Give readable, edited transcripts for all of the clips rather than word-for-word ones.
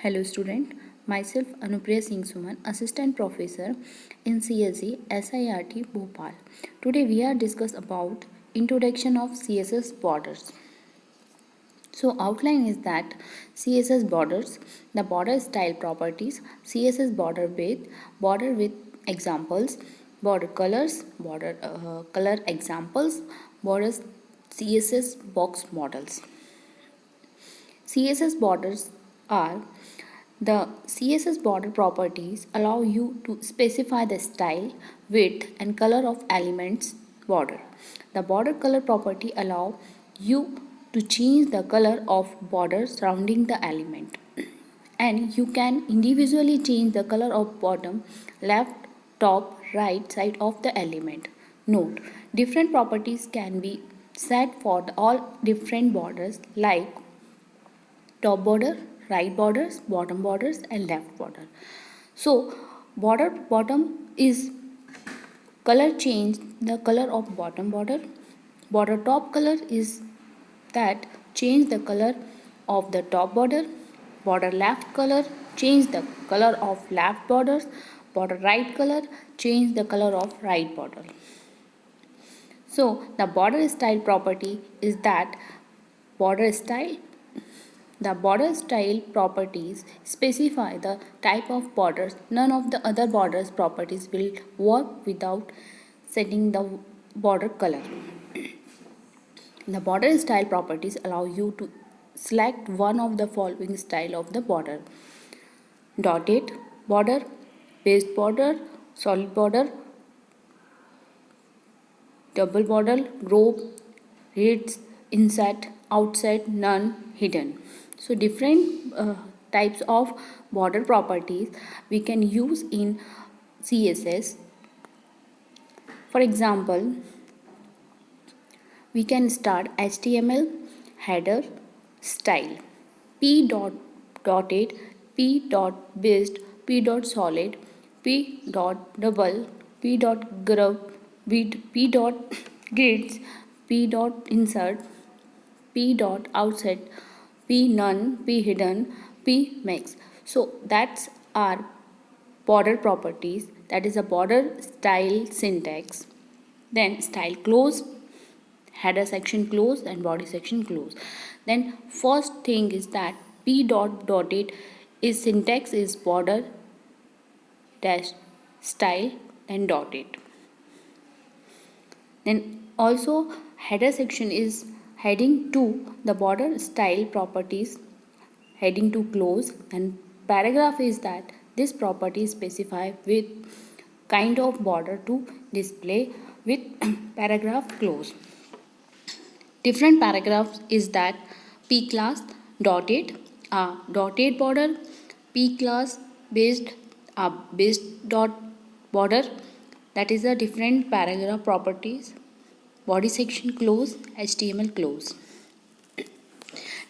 Hello student, myself Anupriya Singh Suman, Assistant Professor in CSE SIRT Bhopal. Today we are discuss about introduction of CSS borders. So outline is that CSS borders, the border style properties, CSS border with examples, border colors, border color examples, borders CSS box models. CSS borders are the CSS border properties allow you to specify the style, width and color of elements border. The border color property allow you to change the color of border surrounding the element. And you can individually change the color of bottom, left, top, right side of the element. Note, different properties can be set for all different borders like top border, right borders, bottom borders and left border. So border bottom is color change the color of bottom border. Border top color is that change the color of the top border. Border left color change the color of left borders. Border right color change the color of right border. So the border style property is that border style the border style properties specify the type of borders. None of the other borders properties will work without setting the border color. The border style properties allow you to select one of the following style of the border: dotted border, based border, solid border, double border, group, reads, inside, outside, none, hidden. So different types of border properties we can use in CSS. For example, we can start HTML header style p dot dotted, p dot based, p dot solid, p dot double, p dot group, p dot grids, p dot insert, p dot outside, p none, p hidden, p max. So that's our border properties, that is a border style syntax. Then style close, header section close and body section close. Then first thing is that p dot dotted is syntax is border dash style and dotted. Then also header section is heading to the border style properties, heading to close, and paragraph is that this property specify with kind of border to display with paragraph close. Different paragraphs is that p class dotted dotted border, p class based based dot border, that is a different paragraph properties, body section close, HTML close.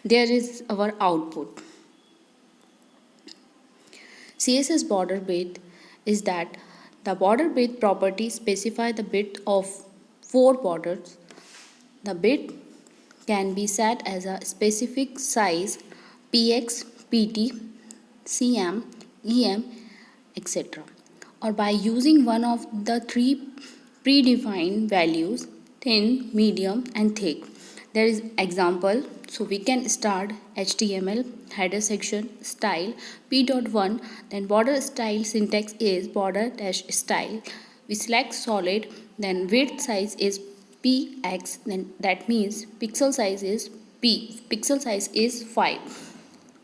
There is our output. CSS border width is that the border width property specify the width of 4 borders. The width can be set as a specific size px, pt, cm, em, etc. or by using one of the 3 predefined values, thin, medium and thick. There is example, so we can start HTML header section style p.1, then border style syntax is border dash style. We select solid, then width size is px, then that means pixel size is 5.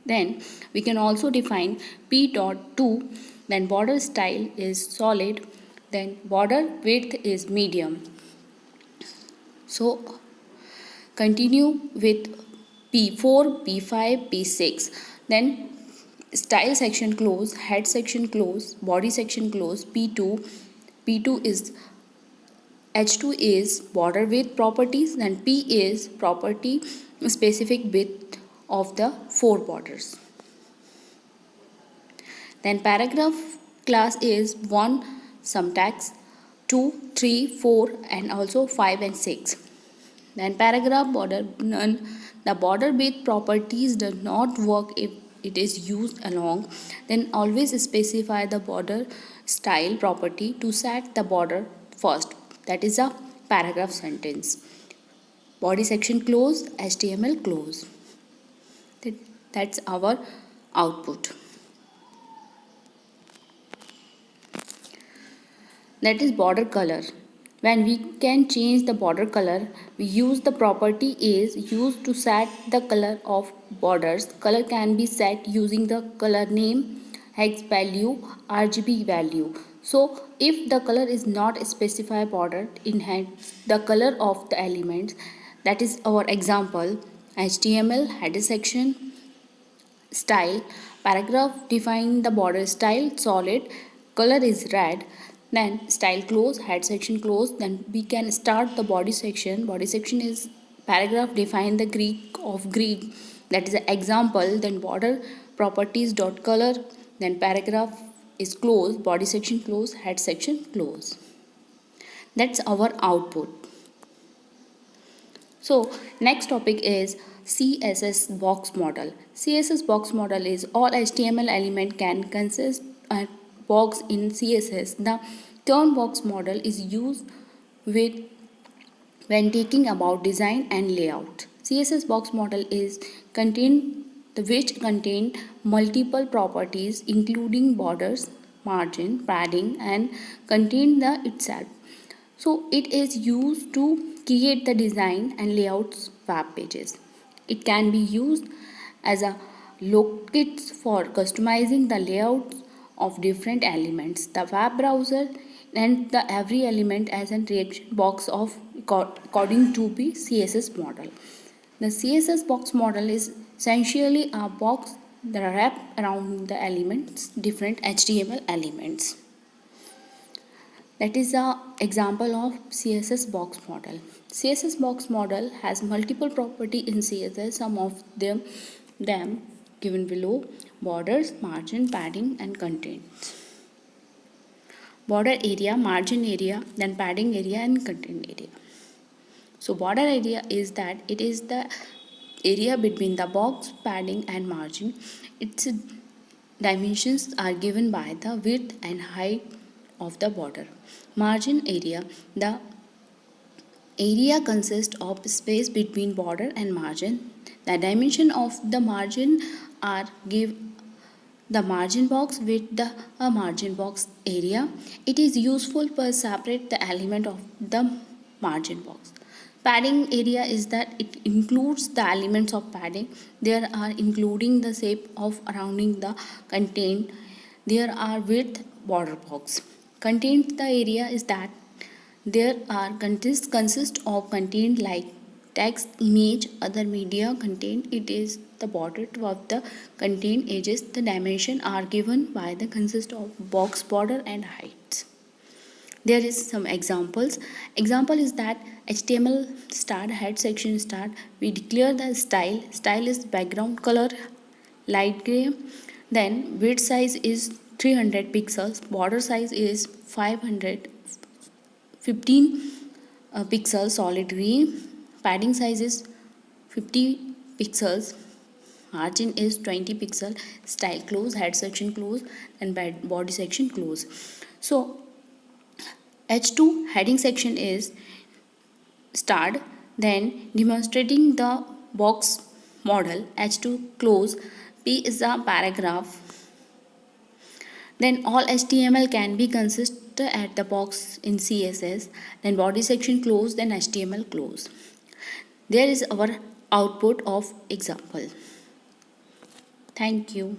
Then we can also define p.2, then border style is solid, then border width is medium. So continue with p4, p5, p6, then style section close, head section close, body section close, p2 is h2 is border width properties, then p is property specific width of the 4 borders. Then paragraph class is 1 some tags, 2, 3, 4 and also 5 and 6. Then paragraph border none. The border width properties does not work if it is used along, then always specify the border style property to set the border first. That is a paragraph sentence. Body section close, HTML close. That's our output. That is border color. When we can change the border color, we use the property is used to set the color of borders. Color can be set using the color name, hex value, RGB value. So if the color is not specified border enhance the color of the elements, that is our example. HTML header section style paragraph define the border style solid, color is red, then style close, head section close, then we can start the body section. Body section is paragraph define the Greek of Greek, that is an example, then border properties dot color, then paragraph is close, body section close, head section close. That's our output. So next topic is CSS box model. CSS box model is all HTML element can consist a box in CSS. The term box model is used with when talking about design and layout. CSS box model is which contain multiple properties including borders, margin, padding and contain the itself. So it is used to create the design and layouts web pages. It can be used as a lookkit for customizing the layouts of different elements. The web browser and the every element as a reaction box of according to the CSS model. The CSS box model is essentially a box that wrap around the elements, different HTML elements. That is an example of CSS box model. CSS box model has multiple property in CSS. Some of them given below: borders, margin, padding and content. Border area, margin area, then padding area and content area. So border area is that it is the area between the box, padding and margin. Its dimensions are given by the width and height of the border. Margin area, the area consists of space between border and margin. The dimension of the margin are give the margin box with the margin box area. It is useful to separate the element of the margin box. Padding area is that it includes the elements of padding. There are including the shape of surrounding the content. There are width border box. Content the area is that there are consist of content like text, image, other media content. It is the border of the content edges. The dimension are given by the consist of box border and heights. There is some examples. Example is that HTML start head section start. We declare the style. Style is background color light gray. Then width size is 300 pixels. Border size is 515 pixels solid green. Padding size is 50 pixels. Margin is 20 pixel. Style close, head section close and body section close. So H2 heading section is start, then demonstrating the box model. H2 close, P is a paragraph. Then all HTML can be consist at the box in CSS. Then body section close, then HTML close. There is our output of example. Thank you.